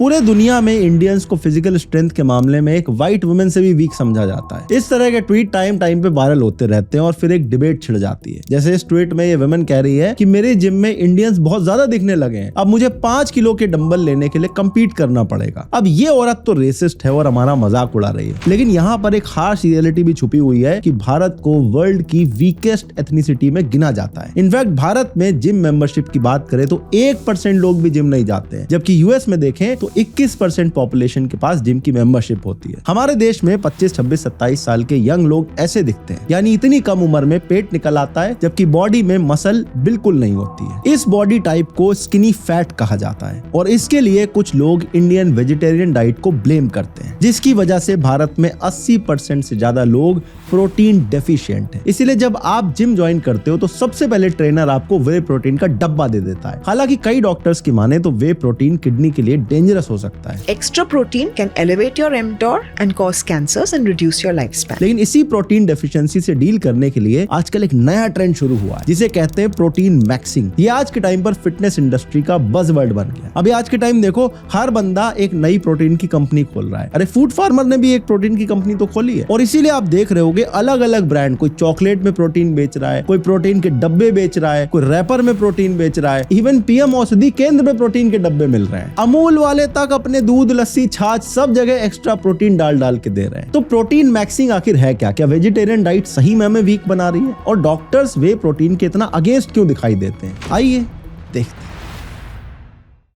पूरे दुनिया में इंडियंस को फिजिकल स्ट्रेंथ के मामले में एक व्हाइट वुमेन से भी वीक समझा जाता है। इस तरह के ट्वीट टाइम पे वायरल होते रहते हैं और फिर एक डिबेट छिड़ जाती है। जैसे इस ट्वीट में ये वुमेन कह रही है कि मेरे जिम में इंडियंस बहुत ज्यादा दिखने लगे हैं, अब मुझे 5 किलो के डंबल लेने के लिए कम्पीट करना पड़ेगा। अब ये औरत तो रेसिस्ट है और हमारा मजाक उड़ा रही है, लेकिन यहाँ पर एक हार्श रियलिटी भी छुपी हुई है कि भारत को वर्ल्ड की वीकेस्ट एथनिसिटी में गिना जाता है। इनफैक्ट भारत में जिम मेंबरशिप की बात करें तो 1% लोग भी जिम नहीं जाते हैं, जबकि यूएस में देखें तो 21% पॉपुलेशन के पास जिम की मेंबरशिप होती है। हमारे देश में 25, 26, 27 साल के यंग लोग ऐसे दिखते हैं, यानी इतनी कम उम्र में पेट निकल आता है, जबकि बॉडी में मसल बिल्कुल नहीं होती है। इस बॉडी टाइप को स्किनी फैट कहा जाता है और इसके लिए कुछ लोग इंडियन वेजिटेरियन डाइट को ब्लेम करते हैं, जिसकी वजह से भारत में 80% से ज्यादा लोग प्रोटीन डेफिशिएंट हैं। इसीलिए जब आप जिम ज्वाइन करते हो तो सबसे पहले ट्रेनर आपको वे प्रोटीन का डब्बा दे देता है। हालांकि कई डॉक्टर्स की माने तो वे प्रोटीन किडनी के लिए डेंजरस हो सकता है। Extra protein can elevate your mTOR and cause cancers and reduce your lifespan. लेकिन इसी प्रोटीन डेफिशिएंसी से डील करने के लिए आजकल एक नया ट्रेंड शुरू हुआ है, जिसे कहते हैं प्रोटीन मैक्सिंग। ये आज के टाइम पर फिटनेस इंडस्ट्री का बज़वर्ड बन गया। अभी आज के टाइम देखो, हर बंदा एक नई प्रोटीन की कंपनी खोल रहा है। अरे फूड फार्मर ने भी एक प्रोटीन की कंपनी तो खोली है, और इसीलिए आप देख रहे होगे अलग अलग ब्रांड, कोई चॉकलेट में प्रोटीन बेच रहा है, कोई प्रोटीन के डब्बे बेच रहा है, कोई रैपर में प्रोटीन बेच रहा है, इवन पीएम औषधि केंद्र में प्रोटीन के डब्बे मिल रहे हैं। अमूल वाले तक अपने दूध, लस्सी, छाछ सब जगह एक्स्ट्रा प्रोटीन डाल के दे रहे हैं। तो प्रोटीन मैक्सिंग आखिर है क्या? क्या वेजिटेरियन डाइट सही में हमें वीक बना रही है? और डॉक्टर्स वे प्रोटीन के इतना अगेंस्ट क्यों दिखाई देते हैं? आइए देखते हैं।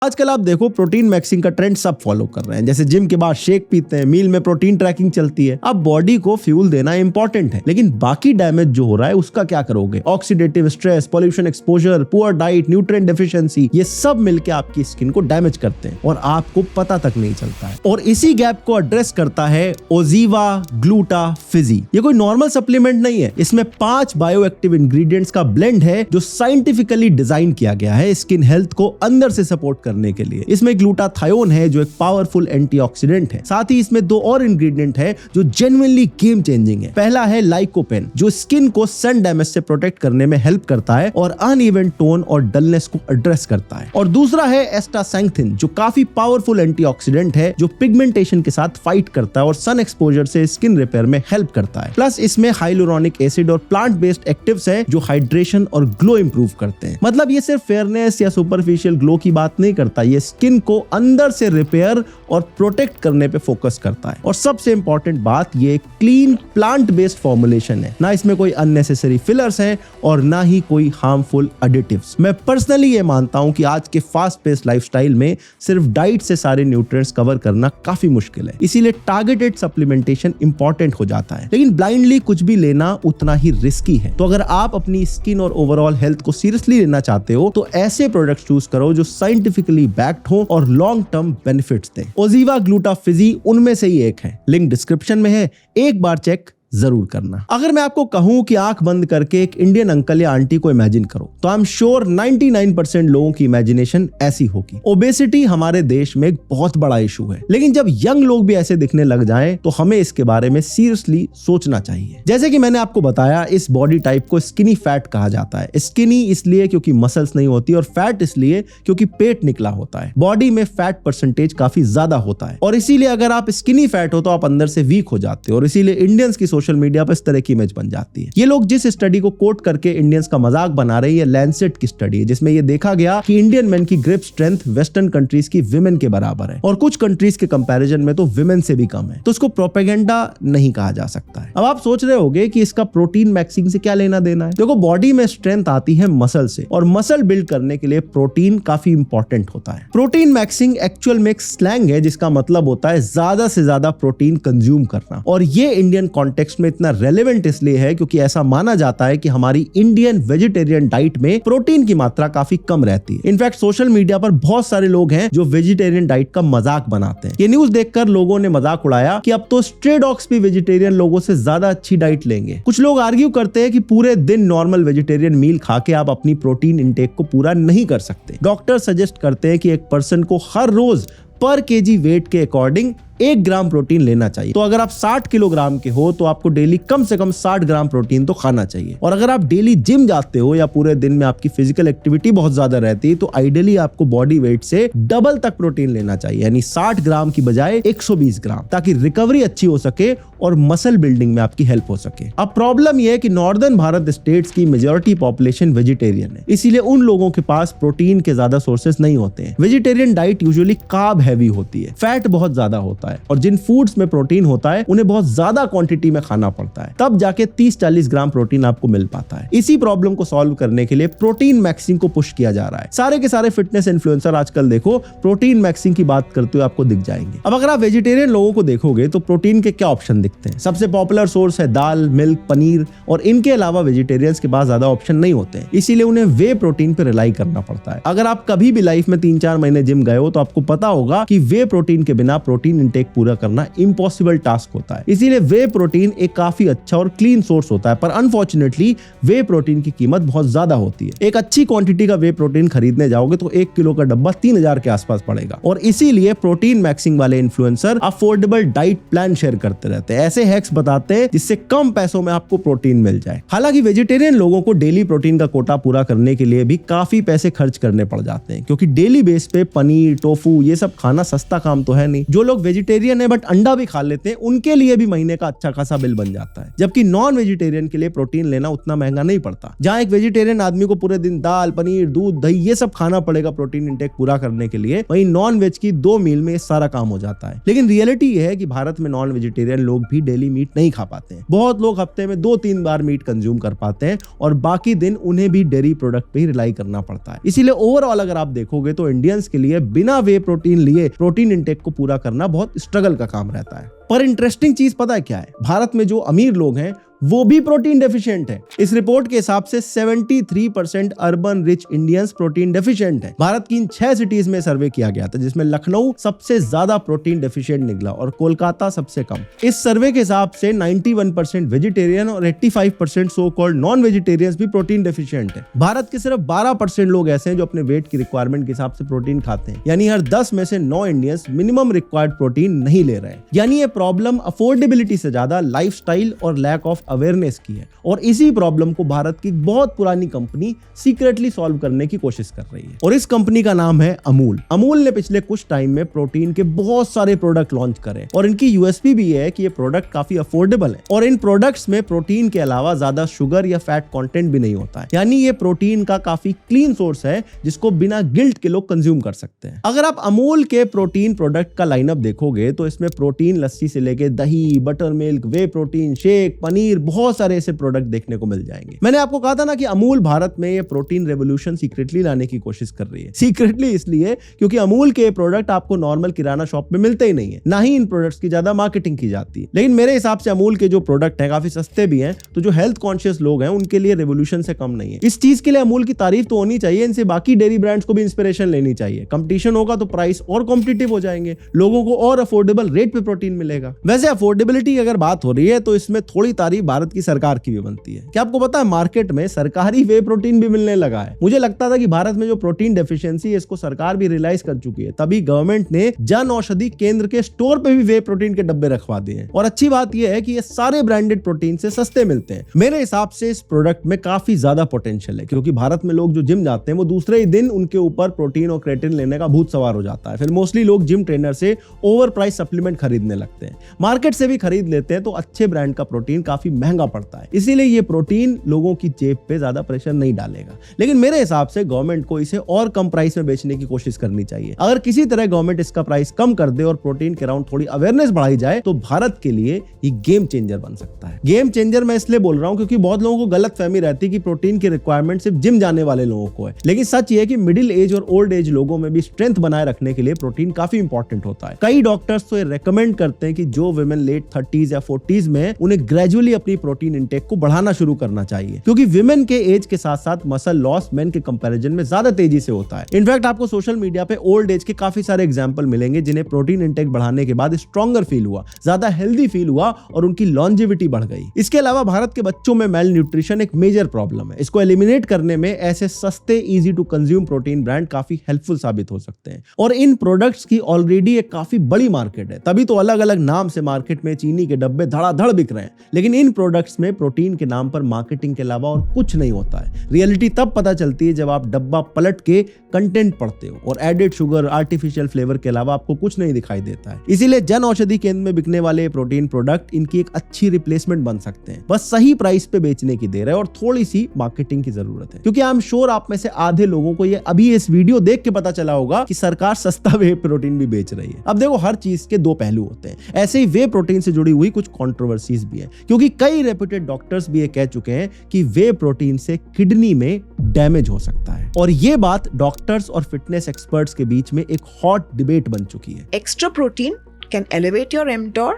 आजकल आप देखो प्रोटीन मैक्सिंग का ट्रेंड सब फॉलो कर रहे हैं। जैसे जिम के बाद शेक पीते हैं, मील में प्रोटीन ट्रैकिंग चलती है। अब बॉडी को फ्यूल देना इंपॉर्टेंट है, लेकिन बाकी डैमेज जो हो रहा है उसका क्या करोगे? Oxidative stress, pollution exposure, poor diet, nutrient deficiency, ये सब मिलकर आपकी स्किन को डैमेज करते हैं और आपको पता तक नहीं चलता है। और इसी गैप को एड्रेस करता है ओजीवा ग्लूटाफिजी। ये कोई नॉर्मल सप्लीमेंट नहीं है, इसमें 5 बायोएक्टिव इंग्रेडिएंट्स का ब्लेंड है जो साइंटिफिकली डिजाइन किया गया है स्किन हेल्थ को अंदर से सपोर्ट करने के लिए। इसमें ग्लूटाथायोन है जो एक पावरफुल एंटीऑक्सीडेंट है। साथ ही इसमें 2 और इंग्रेडिएंट है जो जेन्युइनली गेम चेंजिंग है। पहला है लाइकोपेन, जो स्किन को सन डैमेज से प्रोटेक्ट करने में हेल्प करता है और अनइवन टोन और डलनेस को एड्रेस करता है। और दूसरा है एस्टासैंथिन, जो काफी पावरफुल एंटीऑक्सीडेंट है जो पिगमेंटेशन के साथ फाइट करता है और सन एक्सपोजर से स्किन रिपेयर में हेल्प करता है। प्लस इसमें हाइलुरोनिक एसिड और प्लांट बेस्ड एक्टिव्स है जो हाइड्रेशन और ग्लो इंप्रूव करते हैं। मतलब ये सिर्फ फेयरनेस या सुपरफिशियल ग्लो की बात नहीं करता, ये स्किन को अंदर से रिपेयर और प्रोटेक्ट करने पे फोकस करता है। और सबसे इंपॉर्टेंट बात, ये क्लीन प्लांट बेस्ड फॉर्मुलेशन है, ना इसमें कोई अननेसेसरी फिलर्स हैं और ना ही कोई हार्मफुल एडिटिव्स। मैं पर्सनली ये मानता हूं कि आज के फास्ट पेस्ड लाइफस्टाइल में सिर्फ डाइट से सारे न्यूट्रिएंट्स कवर करना काफी मुश्किल है, इसीलिए टारगेटेड सप्लीमेंटेशन इंपॉर्टेंट हो जाता है। लेकिन ब्लाइंडली कुछ भी लेना उतना ही रिस्की है। तो अगर आप अपनी स्किन और ओवरऑल हेल्थ को सीरियसली लेना चाहते हो तो ऐसे प्रोडक्ट्स चूज करो जो साइंटिफिकली बैक्ड हो और लॉन्ग टर्म बेनिफिट्स दें। ओजीवा ग्लूटाफिजी उनमें से ही एक है, लिंक डिस्क्रिप्शन में है, एक बार चेक जरूर करना। अगर मैं आपको कहूं कि आंख बंद करके एक इंडियन अंकल या आंटी को इमेजिन करो तो आई एम श्योर 99% लोगों की इमेजिनेशन ऐसी होगी। ओबेसिटी हमारे देश में एक बहुत बड़ा इशू है, लेकिन जब यंग लोग भी ऐसे दिखने लग जाएं तो हमें इसके बारे में सीरियसली सोचना चाहिए। जैसे कि मैंने आपको बताया, इस बॉडी टाइप को स्किनी फैट कहा जाता है। स्किनी इसलिए क्योंकि मसल्स नहीं होती और फैट इसलिए क्योंकि पेट निकला होता है। बॉडी में फैट परसेंटेज काफी ज्यादा होता है और इसीलिए अगर आप स्किनी फैट हो तो आप अंदर से वीक हो जाते हो और इसीलिए इंडियंस की सोशल मीडिया पर इस तरह की इमेज बन जाती है। ये लोग जिस स्टडी को कोट करके इंडियंस का मजाक बना रहे हैं, ये लैंसेट की स्टडी है जिसमें ये देखा गया कि इंडियन मेन की ग्रिप स्ट्रेंथ वेस्टर्न कंट्रीज की विमेन के बराबर है और कुछ कंट्रीज के कंपैरिजन में तो विमेन से भी कम है। तो उसको प्रोपेगेंडा नहीं कहा जा सकता है। अब आप सोच रहे होंगे कि इसका प्रोटीन मैक्सिंग से क्या लेना देना है। देखो, बॉडी में स्ट्रेंथ आती है मसल से और मसल बिल्ड करने के लिए प्रोटीन काफी इंपॉर्टेंट होता है। प्रोटीन मैक्सिंग एक्चुअल में एक स्लैंग है जिसका मतलब होता है ज्यादा से ज्यादा प्रोटीन कंज्यूम करना, और ये इंडियन कॉन्टेक्स्ट में इतना रेलेवेंट इसलिए है क्योंकि ऐसा माना जाता है कि हमारी इंडियन वेजिटेरियन डाइट में प्रोटीन की मात्रा काफी कम रहती है। इनफैक्ट सोशल मीडिया पर बहुत सारे लोग हैं जो वेजिटेरियन डाइट का मजाक बनाते हैं। ये न्यूज देखकर लोगों ने मजाक उड़ाया कि अब तो स्ट्रे डॉग्स भी वेजिटेरियन लोगों से ज्यादा अच्छी डाइट लेंगे। कुछ लोग आर्ग्यू करते हैं कि पूरे दिन नॉर्मल वेजिटेरियन मील खा के आप अपनी प्रोटीन इंटेक को पूरा नहीं कर सकते। डॉक्टर सजेस्ट करते हैं कि एक पर्सन को हर रोज पर केजी वेट के अकॉर्डिंग 1 ग्राम प्रोटीन लेना चाहिए। तो अगर आप 60 किलोग्राम के हो तो आपको डेली कम से कम 60 ग्राम प्रोटीन तो खाना चाहिए। और अगर आप डेली जिम जाते हो या पूरे दिन में आपकी फिजिकल एक्टिविटी बहुत ज्यादा रहती है तो आइडियली आपको बॉडी वेट से डबल तक प्रोटीन लेना चाहिए, यानी 60 ग्राम की बजाय 120 ग्राम, ताकि रिकवरी अच्छी हो सके और मसल बिल्डिंग में आपकी हेल्प हो सके। अब प्रॉब्लम यह है कि नॉर्दर्न भारत स्टेट्स की मेजॉरिटी पॉपुलेशन वेजिटेरियन है, इसीलिए उन लोगों के पास प्रोटीन के ज्यादा सोर्सेस नहीं होते हैं। Vegetarian diet usually carb heavy होती है, फैट बहुत ज्यादा होता है, और जिन फूड्स में प्रोटीन होता है उन्हें बहुत ज्यादा क्वांटिटी में खाना पड़ता है, तब जाके 30-40 ग्राम प्रोटीन आपको मिल पाता है। इसी प्रॉब्लम को सॉल्व करने के लिए प्रोटीन मैक्सिंग को पुश किया जा रहा है। सारे के सारे फिटनेस इन्फ्लुएंसर आजकल देखो प्रोटीन मैक्सिंग की बात करते हुए आपको दिख जाएंगे। अब अगर आप वेजिटेरियन लोगों को देखोगे तो प्रोटीन के क्या ऑप्शन दिखते हैं? सबसे पॉपुलर सोर्स है दाल, मिल्क, पनीर, और इनके अलावा वेजिटेरियंस के पास ज्यादा ऑप्शन नहीं होते हैं, इसीलिए उन्हें वे प्रोटीन पे रिलाई करना पड़ता है। अगर आप कभी भी लाइफ में 3-4 महीने जिम गए हो तो आपको पता होगा कि वे प्रोटीन के बिना प्रोटीन इंटेक पूरा करना इम्पॉसिबल टास्क होता है। इसीलिए वे प्रोटीन एक काफी अच्छा और क्लीन सोर्स होता है, पर अनफॉर्चुनेटली वे प्रोटीन की कीमत बहुत ज्यादा होती है। एक अच्छी क्वांटिटी का वे प्रोटीन खरीदने जाओगे तो 1 किलो का डब्बा 3000 के आसपास पड़ेगा, और इसीलिए प्रोटीन मैक्सिंग वाले influencer affordable diet plan share करते रहते हैं, ऐसे हैक्स बताते हैं जिससे कम पैसों में आपको प्रोटीन मिल जाए। हालांकि वेजिटेरियन लोगों को डेली प्रोटीन का कोटा पूरा करने के लिए भी काफी पैसे खर्च करने पड़ जाते हैं, क्योंकि डेली बेस पे पनीर, टोफू ये सब खाना सस्ता काम तो है नहीं। जो लोग वेजिटेरियन है बट अंडा भी खा लेते हैं, उनके लिए भी महीने का अच्छा खासा बिल बन जाता है, जबकि नॉन वेजिटेरियन के लिए प्रोटीन लेना उतना महंगा नहीं पड़ता। जहां एक वेजिटेरियन आदमी को पूरे दिन दाल, पनीर, दूध, दही ये सब खाना पड़ेगा प्रोटीन इंटेक पूरा करने के लिए, वहीं नॉन वेज की 2 मील में सारा काम हो जाता है। लेकिन रियलिटी ये है कि भारत में नॉन वेजिटेरियन लोग भी डेली मीट नहीं खा पाते हैं। बहुत लोग हफ्ते में 2-3 बार मीट कंज्यूम कर पाते हैं, और बाकी दिन उन्हें भी डेयरी प्रोडक्ट पे ही रिलाई करना पड़ता है। इसीलिए ओवरऑल अगर आप देखोगे तो इंडियंस के लिए बिना वे प्रोटीन लिए प्रोटीन इंटेक को पूरा करना बहुत स्ट्रगल का काम रहता है। पर इंटरेस्टिंग चीज पता है क्या है? भारत में जो अमीर लोग हैं वो भी प्रोटीन डेफिशिएंट है। इस रिपोर्ट के हिसाब से 73% urban rich Indians protein deficient है। भारत की इन 6 सिटीज में सर्वे किया गया था, जिसमें लखनऊ सबसे ज्यादा प्रोटीन डेफिशिएंट निकला और कोलकाता सबसे कम। इस सर्वे के हिसाब से 91% वेजिटेरियन और 85% सो कॉल्ड नॉन वेजिटेरियंस भी प्रोटीन डेफिशिएंट है। भारत के सिर्फ 12% लोग ऐसे हैं जो अपने वेट की रिक्वायरमेंट के हिसाब से प्रोटीन खाते हैं, यानी हर 10 में से 9 इंडियंस मिनिमम रिक्वायर्ड प्रोटीन नहीं ले रहे हैं। यानी ये प्रॉब्लम अफोर्डेबिलिटी से ज्यादा लाइफस्टाइल और लैक ऑफ अवेयरनेस की है, और इसी प्रॉब्लम को भारत की बहुत पुरानी कंपनी सीक्रेटली सॉल्व करने की कोशिश कर रही है, और इस कंपनी का नाम है अमूल। अमूल ने पिछले कुछ टाइम में प्रोटीन के बहुत सारे प्रोडक्ट लॉन्च करे, और इनकी यूएसपी भी है कि ये प्रोडक्ट काफी अफोर्डेबल है, और इन प्रोडक्ट्स में प्रोटीन के अलावा ज्यादा शुगर या फैट कंटेंट भी नहीं होता है। यानी ये प्रोटीन का काफी क्लीन सोर्स है जिसको बिना गिल्ट के लोग कंज्यूम कर सकते हैं। अगर आप अमूल के प्रोटीन प्रोडक्ट का लाइनअप देखोगे तो इसमें प्रोटीन लस्सी से लेके दही, बटर मिल्क, वे प्रोटीन शेक, पनीर, बहुत सारे ऐसे प्रोडक्ट देखने को मिल जाएंगे। मैंने आपको कहा था ना कि अमूल भारत में ये प्रोटीन रेवोल्यूशन सीक्रेटली लाने की कोशिश कर रही है। सीक्रेटली इसलिए क्योंकि अमूल के प्रोडक्ट आपको नॉर्मल किराना शॉप में मिलते ही नहीं है, ना ही इन प्रोडक्ट्स की ज्यादा मार्केटिंग की जाती है। लेकिन मेरे हिसाब से अमूल के जो प्रोडक्ट हैं काफी सस्ते भी हैं, तो जो हेल्थ कॉन्शियस लोग हैं उनके लिए रेवोल्यूशन से कम नहीं है। इस चीज के लिए अमूल की तारीफ तो होनी चाहिए, इनसे बाकी डेयरी ब्रांड्स को भी इंस्पिरेशन लेनी चाहिए। कंपटीशन होगा तो प्राइस और कॉम्पिटिटिव हो जाएंगे, लोगों को और अफोर्डेबल रेट पे प्रोटीन मिलेगा। वैसे अफोर्डेबिलिटी की अगर बात हो रही है तो इसमें थोड़ी तारीफ भारत की सरकार की भी बनती है। क्या आपको पता है मार्केट में सरकारी वे प्रोटीन भी मिलने लगा है? मुझे लगता था कि भारत में जो प्रोटीन डेफिशिएंसी है इसको सरकार भी रियलाइज कर चुकी है, तभी गवर्नमेंट ने जन औषधि केंद्र के स्टोर पे भी वे प्रोटीन के डब्बे रखवा दिए हैं। और अच्छी बात यह है कि ये सारे ब्रांडेड प्रोटीन से सस्ते मिलते हैं। मेरे हिसाब से इस प्रोडक्ट में काफी ज्यादा पोटेंशियल है, क्योंकि भारत में लोग जो जिम जाते हैं वो दूसरे ही दिन उनके ऊपर प्रोटीन और क्रेटिन लेने का भूत सवार हो जाता है। फिर मोस्टली लोग जिम ट्रेनर से ओवर प्राइस सप्लीमेंट खरीदने लगते हैं। मार्केट से भी खरीद लेते हैं तो अच्छे ब्रांड का प्रोटीन काफी महंगा पड़ता है, इसीलिए ये प्रोटीन लोगों की जेब पे ज्यादा प्रेशर नहीं डालेगा। लेकिन मेरे हिसाब से गवर्नमेंट को इसे और कम प्राइस में बेचने की कोशिश करनी चाहिए। अगर किसी तरह गवर्नमेंट इसका प्राइस कम कर दे और प्रोटीन के अराउंड थोड़ी अवेयरनेस बढ़ाई जाए तो भारत के लिए ये गेम चेंजर बन सकता है। गेम चेंजर मैं इसलिए बोल रहा हूं क्योंकि बहुत लोगों को गलत फहमी रहती है कि प्रोटीन की रिक्वायरमेंट सिर्फ जिम जाने वाले लोगों को है, लेकिन सच ये है कि मिडिल एज और ओल्ड एज लोगों में भी स्ट्रेंथ बनाए रखने के लिए प्रोटीन काफी इंपॉर्टेंट होता है। कई डॉक्टर्स तो ये रेकमेंड करते हैं कि जो वुमेन लेट 30s या 40s में उन्हें ग्रेजुअली अपनी अपनी प्रोटीन इंटेक को बढ़ाना शुरू करना चाहिए, क्योंकि विमेन के एज के साथ साथ मसल लॉस मेन के कंपैरिजन में ज्यादा तेजी से होता है। इनफैक्ट आपको सोशल मीडिया पे ओल्ड एज के काफी सारे एग्जांपल मिलेंगे जिन्हें प्रोटीन इंटेक बढ़ाने के बाद स्ट्रॉन्गर फील हुआ, ज्यादा हेल्दी फील हुआ और उनकी लॉन्जेविटी बढ़ गई। इसके अलावा भारत के बच्चों में मेल न्यूट्रिशन एक मेजर प्रॉब्लम है। इसको एलिमिनेट करने में ऐसे सस्ते easy to consume protein brand काफी हेल्पफुल साबित हो सकते हैं। और इन प्रोडक्ट्स की ऑलरेडी एक काफी बड़ी मार्केट है, तभी तो अलग अलग नाम से मार्केट में चीनी के डब्बे धड़ाधड़ बिक रहे हैं। लेकिन इन प्रोडक्ट्स में प्रोटीन के नाम पर मार्केटिंग के अलावा और कुछ नहीं होता है। रियलिटी तब पता चलती है जब आप डब्बा पलट के कंटेंट पढ़ते हो और एडेड शुगर, आर्टिफिशियल फ्लेवर के अलावा आपको कुछ नहीं दिखाई देता है। इसीलिए जन औषधि केंद्र में बिकने वाले प्रोटीन प्रोडक्ट इनकी एक अच्छी रिप्लेसमेंट बन सकते हैं। बस सही प्राइस पे बेचने की देर है और थोड़ी सी मार्केटिंग की जरूरत है, क्योंकि आई एम श्योर आप में से आधे लोगों को ये अभी इस वीडियो देख के पता चला होगा कि सरकार सस्ता वे प्रोटीन भी बेच रही है। अब देखो, हर चीज के दो पहलू होते हैं। ऐसे ही वे प्रोटीन से जुड़ी हुई कुछ कंट्रोवर्सीज भी है, क्योंकि कई रेप्यूटेड डॉक्टर्स भी ये कह चुके हैं कि वे प्रोटीन से किडनी में डैमेज हो सकता है। और ये बात डॉक्टर्स और फिटनेस एक्सपर्ट्स के बीच में एक हॉट डिबेट बन चुकी है। Extra protein can elevate your mTOR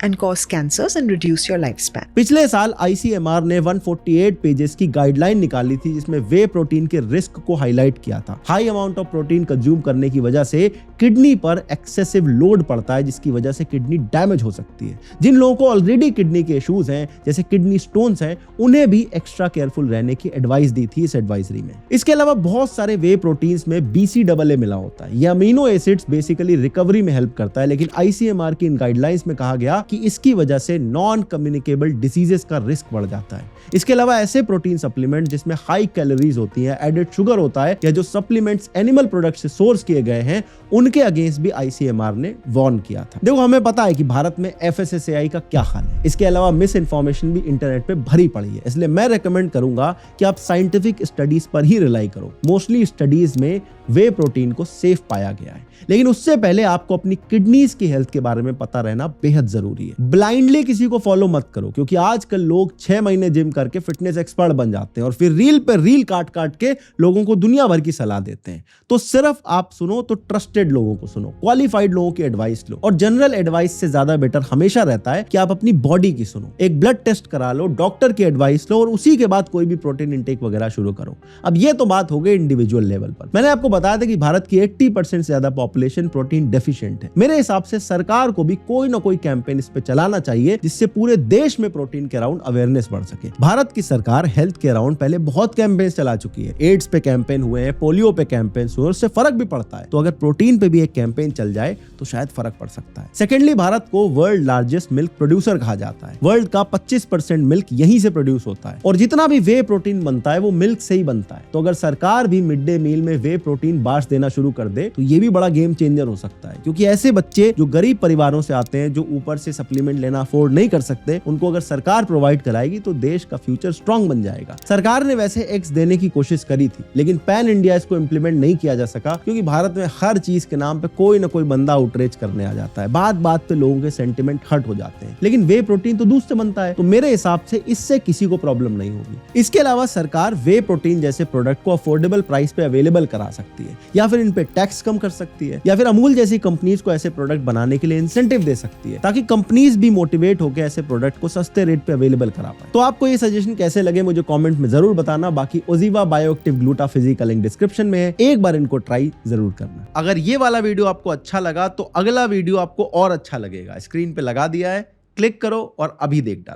and cause cancers and reduce your lifespan. पिछले साल ICMR ने 148 पेजेस की गाइडलाइन निकाली थी जिसमें वे प्रोटीन के रिस्क को हाईलाइट किया था। High amount of protein consume करने की वजह से किडनी पर एक्सेसिव लोड पड़ता है, जिसकी वजह से किडनी डैमेज हो सकती है। जिन लोगों को ऑलरेडी किडनी के इश्यूज हैं, जैसे किडनी स्टोन्स हैं, उन्हें भी एक्स्ट्रा केयरफुल रहने की एडवाइस दी थी इस एडवाइजरी में। इसके अलावा बहुत सारे वे प्रोटीन्स में BCAA मिला होता है। ये अमीनो एसिड्स बेसिकली रिकवरी में हेल्प करता है, लेकिन ICMR की इन गाइडलाइंस में कहा गया कि इसकी वजह से नॉन कम्युनिकेबल डिसीजेस का रिस्क बढ़ जाता है। इसके अलावा ऐसे प्रोटीन सप्लीमेंट जिसमें हाई कैलोरीज होती हैं, एडेड शुगर होता है, या जो सप्लीमेंट्स एनिमल प्रोडक्ट से सोर्स किए गए हैं, उनके अगेंस्ट भी ICMR ने वार्न किया था। देखो, हमें पता है कि भारत में FSSAI का क्या हाल है। इसके अलावा मिस इन्फॉर्मेशन भी इंटरनेट पे भरी पड़ी है, इसलिए मैं रेकमेंड करूंगा कि आप साइंटिफिक स्टडीज पर ही रिलाई करो। मोस्टली स्टडीज में वे प्रोटीन को सेफ पाया गया है, लेकिन उससे पहले आपको अपनी किडनीज की हेल्थ के बारे में पता रहना बेहद जरूरी है। ब्लाइंडली किसी को फॉलो मत करो, क्योंकि आजकल लोग 6 महीने जिम करके फिटनेस एक्सपर्ट बन जाते हैं और फिर रील पे रील काट काट के लोगों को दुनिया भर की सलाह देते हैं। तो सिर्फ आप सुनो तो ट्रस्टेड लोगों को सुनो, क्वालिफाइड लोगों की एडवाइस लो, और जनरल एडवाइस से ज्यादा बेटर हमेशा रहता है कि आप अपनी बॉडी की सुनो। एक ब्लड टेस्ट करा लो, डॉक्टर की एडवाइस लो और उसी के बाद कोई भी प्रोटीन इंटेक वगैरह शुरू करो। अब ये तो बात हो गई इंडिविजुअल लेवल पर। मैंने आपको बताया था कि भारत की 80% से ज्यादा पॉपुलेशन प्रोटीन डेफिशिएंट है। मेरे हिसाब से सरकार को भी कोई ना कोई कैंपेन इस पे चलाना चाहिए, जिससे पूरे देश में प्रोटीन के अराउंड अवेयरनेस बढ़ सके। भारत की सरकार हेल्थ के अराउंड पहले बहुत कैंपेन चला चुकी है। एड्स पे कैंपेन हुए हैं, पोलियो पे कैंपेन हुए, उससे फर्क भी पड़ता है। तो अगर प्रोटीन पे भी एक कैंपेन चल जाए तो शायद फर्क पड़ सकता है। सेकेंडली, भारत को वर्ल्ड लार्जेस्ट मिल्क प्रोड्यूसर कहा जाता है। वर्ल्ड का 25% मिल्क यहीं से प्रोड्यूस होता है, और जितना भी वे प्रोटीन बनता है वो मिल्क से ही बनता है। तो अगर सरकार भी मिड डे मील में वे प्रोटीन बार्स देना शुरू कर दे तो ये भी बड़ा गेम चेंजर हो सकता है, क्योंकि ऐसे बच्चे जो गरीब परिवारों से आते हैं, जो ऊपर से सप्लीमेंट लेना अफोर्ड नहीं कर सकते, उनको अगर सरकार प्रोवाइड कराएगी तो देश का फ्यूचर स्ट्रांग बन जाएगा। सरकार ने वैसे एक्स देने की कोशिश करी थी, लेकिन पैन इंडिया इसको इंप्लीमेंट नहीं किया जा सका, क्योंकि भारत में हर चीज के नाम पे कोई ना कोई बंदा आउटरीच करने आ जाता है। बात बात पे लोगों के सेंटिमेंट हर्ट हो जाते हैं। लेकिन वे प्रोटीन तो दूध से बनता है, तो मेरे हिसाब से इससे किसी को प्रॉब्लम नहीं होगी। इसके अलावा सरकार वे प्रोटीन जैसे प्रोडक्ट को अफोर्डेबल प्राइस पे अवेलेबल करा सकती है, या फिर इन पे टैक्स कम कर सकती है, या फिर अमूल जैसी कंपनीज को ऐसे प्रोडक्ट बनाने के लिए इंसेंटिव दे सकती है, ताकि कंपनीज भी मोटिवेट होकर ऐसे प्रोडक्ट को सस्ते रेट पे अवेलेबल करा पाए। तो आपको ये सजेशन कैसे लगे मुझे कमेंट में जरूर बताना। बाकी ओजीवा बायोएक्टिव ग्लूटाफिजी का लिंक डिस्क्रिप्शन में है, एक बार इनको ट्राई जरूर करना। अगर ये वाला वीडियो आपको अच्छा लगा तो अगला वीडियो आपको और अच्छा लगेगा, स्क्रीन पे लगा दिया है, क्लिक करो और अभी देख डालो।